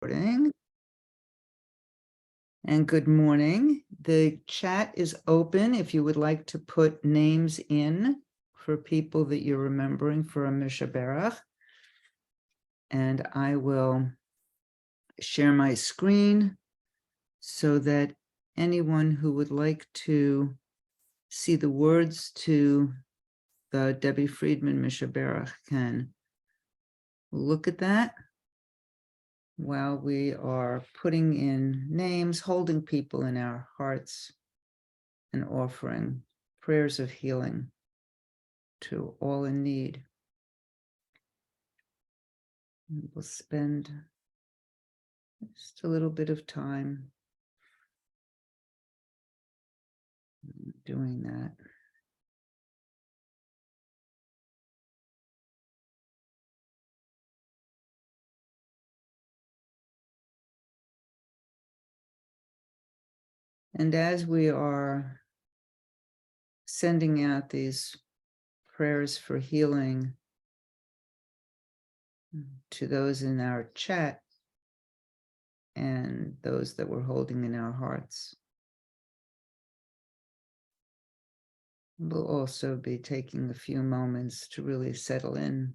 And good morning. The chat is open if you would like to put names in for people that you're remembering for a Mishaberach. And I will share my screen so that anyone who would like to see the words to the Debbie Friedman Mishaberach can look at that while we are putting in names, holding people in our hearts, and offering prayers of healing to all in need. And we'll spend just a little bit of time doing that. And as we are sending out these prayers for healing to those in our chat and those that we're holding in our hearts, we'll also be taking a few moments to really settle in.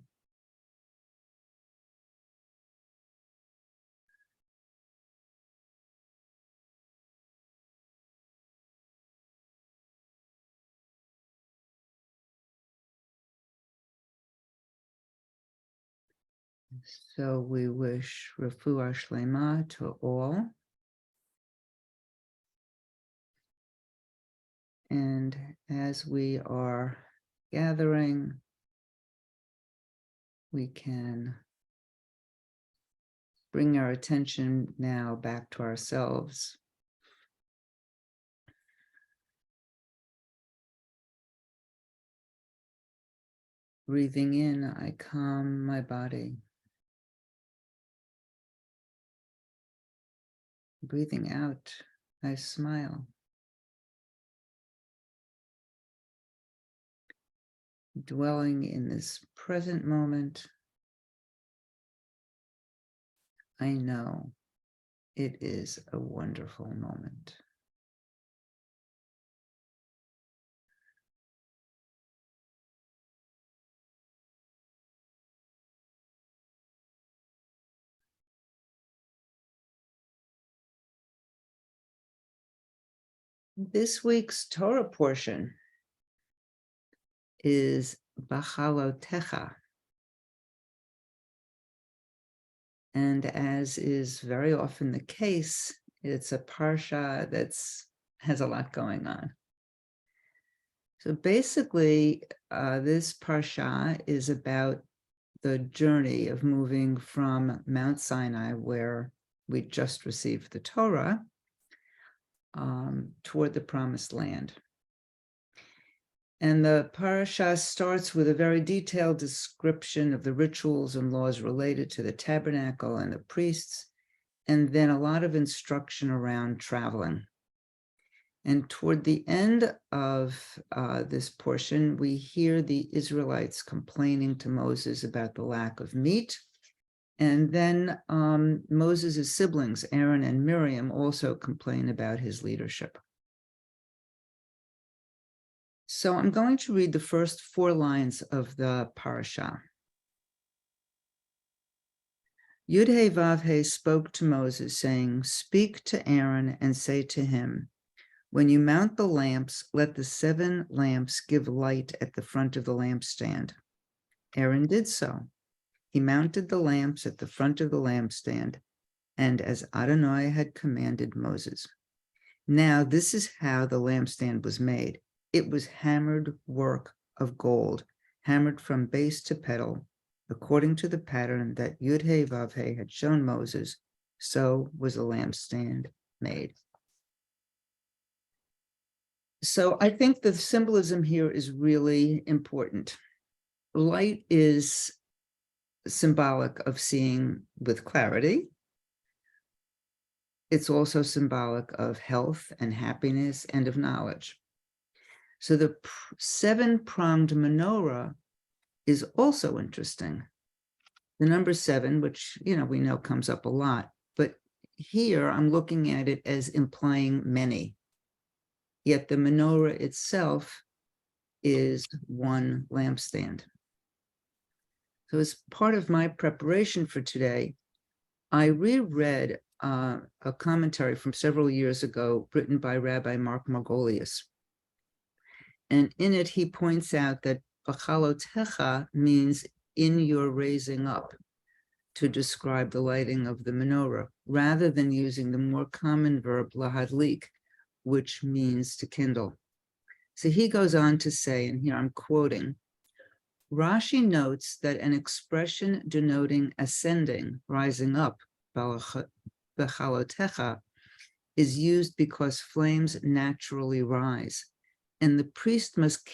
So we wish Refuah Shlema to all. And as we are gathering, we can bring our attention now back to ourselves. Breathing in, I calm my body. Breathing out, I smile. Dwelling in this present moment, I know it is a wonderful moment. This week's Torah portion is Bachalotecha. And as is very often the case, it's a parsha that's has a lot going on. So basically, this parsha is about the journey of moving from Mount Sinai, where we just received the Torah, toward the Promised Land. And the parasha starts with a very detailed description of the rituals and laws related to the tabernacle and the priests, and then a lot of instruction around traveling. And toward the end of this portion, we hear the Israelites complaining to Moses about the lack of meat. And then Moses' siblings, Aaron and Miriam, also complain about his leadership. So I'm going to read the first 4 lines of the parasha. Yud-Heh Vav-Heh spoke to Moses, saying, "Speak to Aaron and say to him, when you mount the lamps, let the 7 lamps give light at the front of the lampstand." Aaron did so. He mounted the lamps at the front of the lampstand, and as Adonai had commanded Moses. Now this is how the lampstand was made. It was hammered work of gold, hammered from base to pedal, according to the pattern that Yud-Heh Vav-Heh had shown Moses. So was the lampstand made. So I think the symbolism here is really important. Light is symbolic of seeing with clarity. It's also symbolic of health and happiness and of knowledge. So the 7-pronged menorah is also interesting. The number 7, which we know comes up a lot, but here I'm looking at it as implying many, yet the menorah itself is one lampstand. So as part of my preparation for today, I reread a commentary from several years ago written by Rabbi Mark Margolius. And in it, he points out that b'chalotecha means in your raising up, to describe the lighting of the menorah, rather than using the more common verb lahadlik, which means to kindle. So he goes on to say, and here I'm quoting, Rashi notes that an expression denoting ascending, rising up, b'chalotecha, is used because flames naturally rise, and the priest must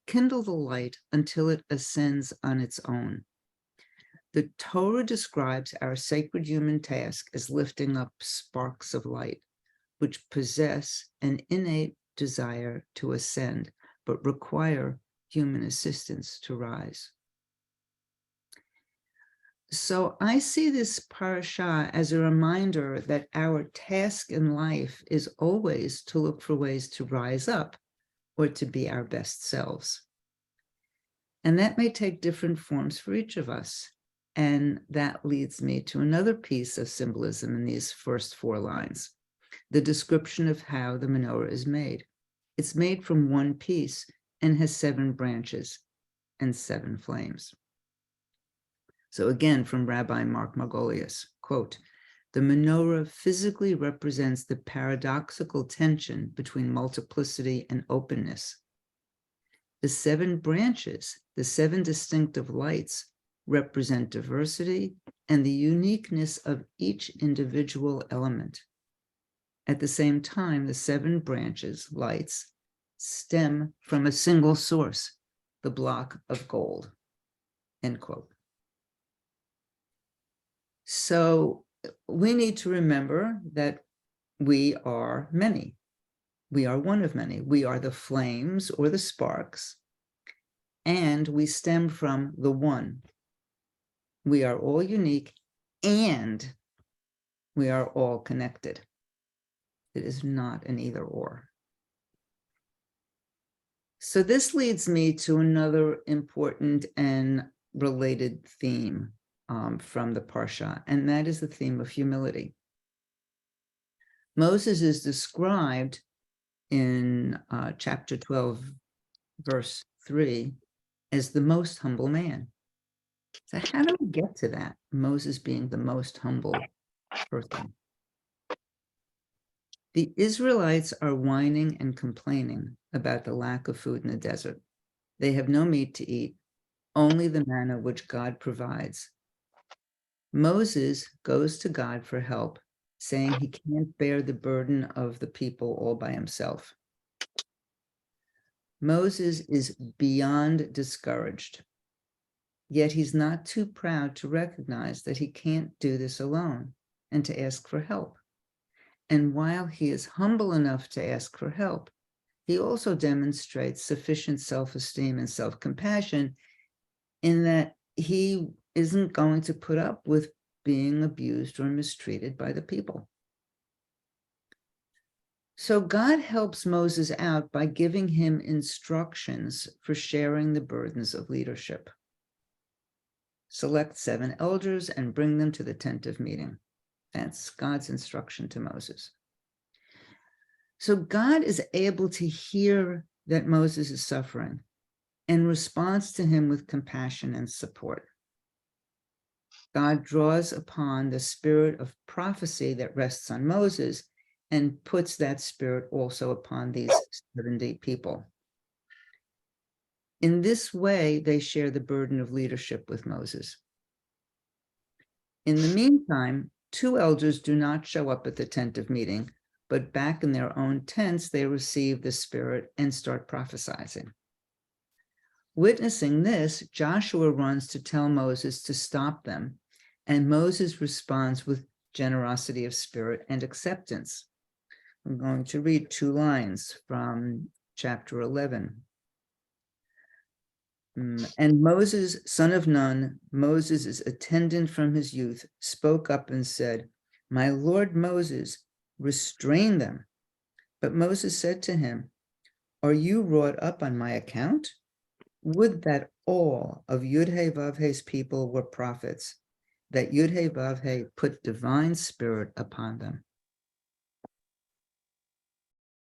kindle the light until it ascends on its own. The Torah describes our sacred human task as lifting up sparks of light, which possess an innate desire to ascend, but require human assistance to rise. So I see this parasha as a reminder that our task in life is always to look for ways to rise up or to be our best selves. And that may take different forms for each of us. And that leads me to another piece of symbolism in these first 4 lines, the description of how the menorah is made. It's made from one piece and has 7 branches and 7 flames. So again, from Rabbi Mark Margolius, quote, the menorah physically represents the paradoxical tension between multiplicity and openness. The 7 branches, the 7 distinctive lights, represent diversity and the uniqueness of each individual element. At the same time, the 7 branches, lights, stem from a single source, the block of gold, end quote. So we need to remember that we are many. We are one of many. We are the flames or the sparks, and we stem from the one. We are all unique, and we are all connected. It is not an either or. So this leads me to another important and related theme from the Parsha, and that is the theme of humility. Moses is described in chapter 12, verse 3, as the most humble man. So how do we get to that? Moses being the most humble person. The Israelites are whining and complaining about the lack of food in the desert. They have no meat to eat, only the manna which God provides. Moses goes to God for help, saying he can't bear the burden of the people all by himself. Moses is beyond discouraged, yet he's not too proud to recognize that he can't do this alone and to ask for help. And while he is humble enough to ask for help, he also demonstrates sufficient self-esteem and self-compassion in that he isn't going to put up with being abused or mistreated by the people. So God helps Moses out by giving him instructions for sharing the burdens of leadership. Select 7 elders and bring them to the tent of meeting. That's God's instruction to Moses. So God is able to hear that Moses is suffering and responds to him with compassion and support. God draws upon the spirit of prophecy that rests on Moses and puts that spirit also upon these 70 people. In this way, they share the burden of leadership with Moses. In the meantime, 2 elders do not show up at the tent of meeting, but back in their own tents, they receive the spirit and start prophesying. Witnessing this, Joshua runs to tell Moses to stop them, and Moses responds with generosity of spirit and acceptance. I'm going to read 2 lines from chapter 11. And Moses, son of Nun, Moses' attendant from his youth, spoke up and said, My Lord Moses, restrain them. But Moses said to him, are you wrought up on my account? Would that all of Yud-Heh-Vav-Heh's people were prophets, that Yud-Heh-Vav-Heh put divine spirit upon them.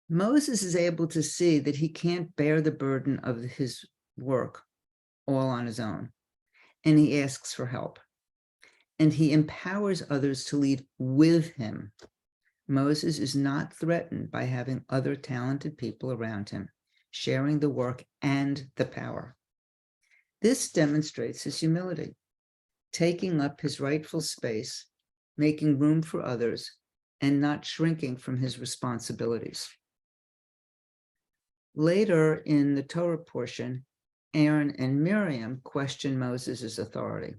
Moses is able to see that he can't bear the burden of his work all on his own, and he asks for help. And he empowers others to lead with him. Moses is not threatened by having other talented people around him, sharing the work and the power. This demonstrates his humility, taking up his rightful space, making room for others, and not shrinking from his responsibilities. Later in the Torah portion, Aaron and Miriam question Moses' authority.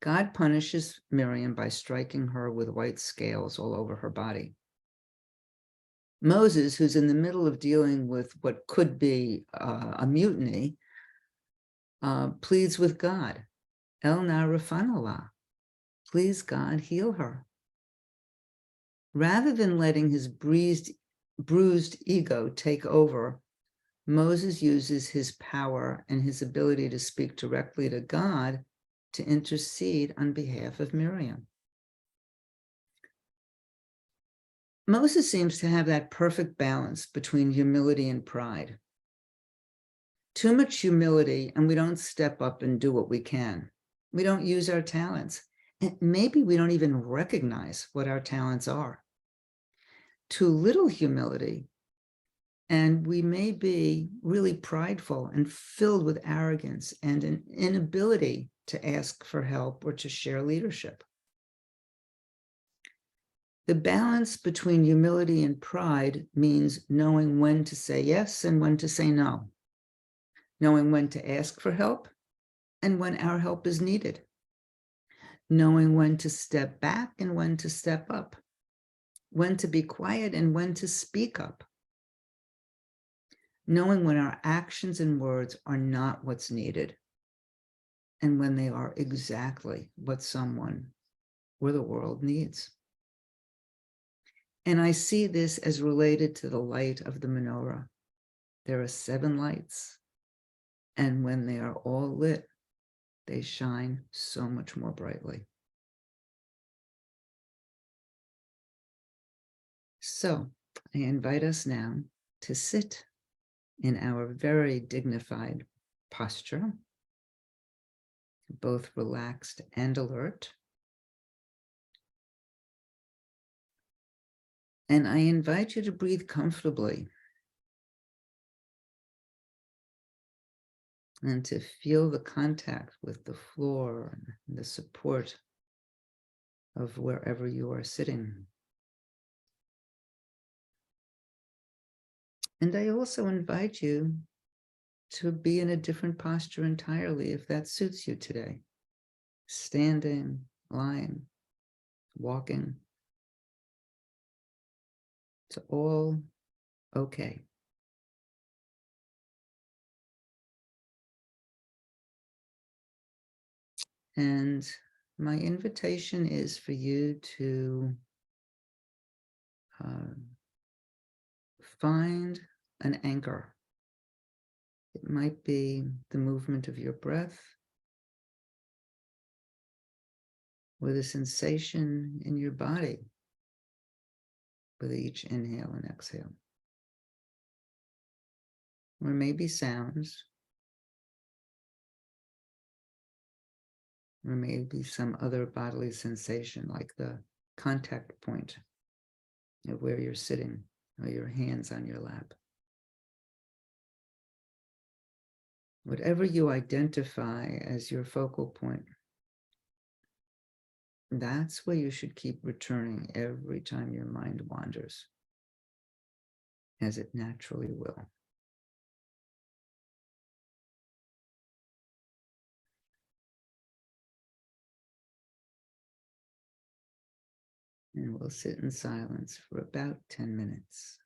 God punishes Miriam by striking her with white scales all over her body. Moses, who's in the middle of dealing with what could be a mutiny, pleads with God, El na rafanallah, please God, heal her. Rather than letting his bruised ego take over, Moses uses his power and his ability to speak directly to God to intercede on behalf of Miriam. Moses seems to have that perfect balance between humility and pride. Too much humility, and we don't step up and do what we can. We don't use our talents. And maybe we don't even recognize what our talents are. Too little humility, and we may be really prideful and filled with arrogance and an inability to ask for help or to share leadership. The balance between humility and pride means knowing when to say yes and when to say no, knowing when to ask for help and when our help is needed, knowing when to step back and when to step up, when to be quiet and when to speak up, knowing when our actions and words are not what's needed and when they are exactly what someone or the world needs. And I see this as related to the light of the menorah. There are 7 lights, and when they are all lit, they shine so much more brightly. So I invite us now to sit in our very dignified posture, both relaxed and alert. And I invite you to breathe comfortably and to feel the contact with the floor and the support of wherever you are sitting. And I also invite you to be in a different posture entirely if that suits you today. Standing, lying, walking. It's all okay. And my invitation is for you to find an anchor. It might be the movement of your breath or the sensation in your body with each inhale and exhale. Or maybe sounds, or maybe some other bodily sensation like the contact point of where you're sitting or your hands on your lap. Whatever you identify as your focal point, that's where you should keep returning every time your mind wanders, as it naturally will. And we'll sit in silence for about 10 minutes.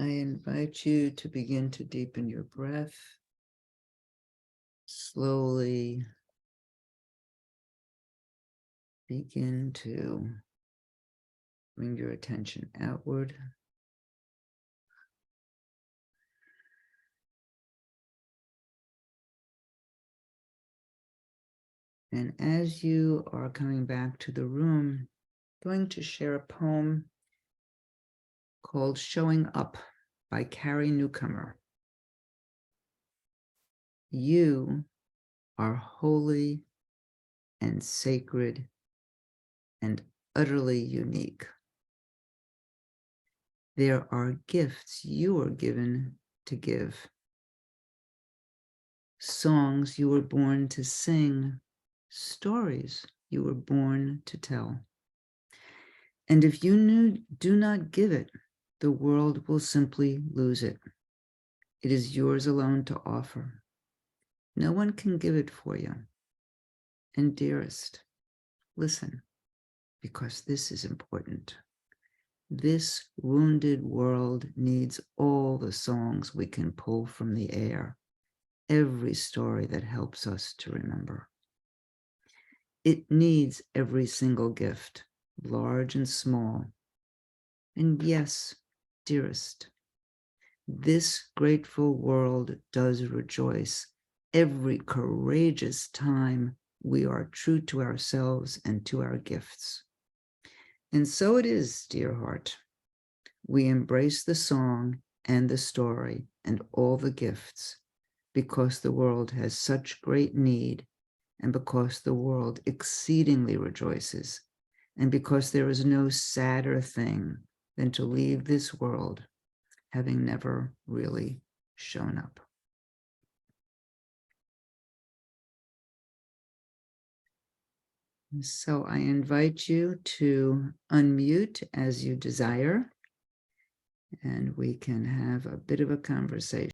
I invite you to begin to deepen your breath. Slowly begin to bring your attention outward. And as you are coming back to the room, I'm going to share a poem called Showing Up by Carrie Newcomer. You are holy and sacred and utterly unique. There are gifts you are given to give, songs you were born to sing, stories you were born to tell. And if you do not give it, the world will simply lose it. It is yours alone to offer. No one can give it for you. And dearest, listen, because this is important. This wounded world needs all the songs we can pull from the air, every story that helps us to remember. It needs every single gift, large and small. And yes, dearest, this grateful world does rejoice every courageous time we are true to ourselves and to our gifts. And so it is, dear heart. We embrace the song and the story and all the gifts because the world has such great need and because the world exceedingly rejoices and because there is no sadder thing than to leave this world having never really shown up. So I invite you to unmute as you desire, and we can have a bit of a conversation.